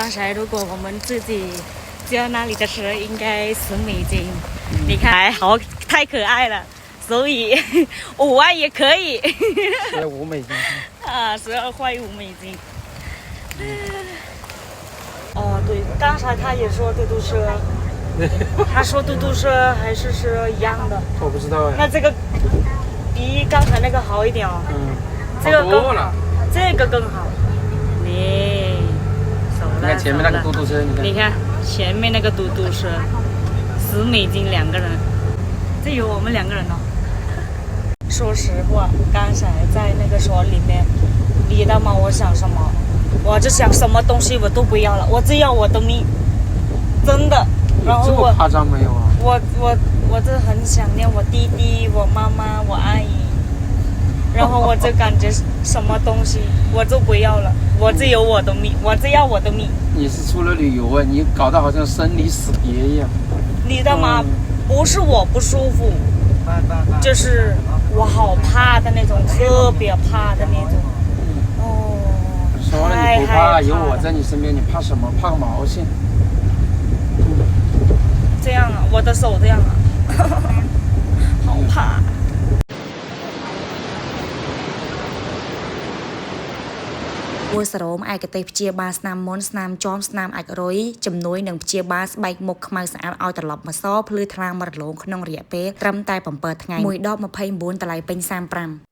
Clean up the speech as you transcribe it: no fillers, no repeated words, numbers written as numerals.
刚才如果我们自己叫那里的蛇，应该$10。你看，好太可爱了，所以5万也可以。$15啊，12.5块5。哦，对，刚才他也说嘟嘟车，他说嘟嘟车还是一样的。我不知道哎。那这个比刚才那个好一点哦。这个更好，这个更好。你看前面那个嘟嘟车，你看前面那个嘟嘟车，$10两个人，这有我们2个人哦。说实话，刚才在那个所里面，你知道吗？我想什么？我就想什么东西我都不要了，我只要我的命，真的。然后这么夸张没有啊？我就很想念我弟弟、我妈妈、我阿姨，然后我就感觉什么东西我就不要了，我只有我的命，我只要我的命。你是出了旅游啊？你搞得好像生离死别一样。你知道吗？不是我不舒服，就是我好怕的那种，特别怕的那种。哦。说了你不怕，有我在你身边，你怕什么？怕个毛线！这样啊，我的手这样啊，好怕。មួយសរោមឯកទេសព្យាបាលស្នាមមុនស្នាមជាប់ស្នាមអាចរុយជំនួយនឹងព្យាបាលស្បែកមុខខ្មៅស្អាតឲ្យត្រឡប់មកសភ្លឺថ្លាមករលោងក្នុងរយៈពេលត្រឹមតែ7ថ្ងៃ1 ដប 29 តម្លៃពេញ35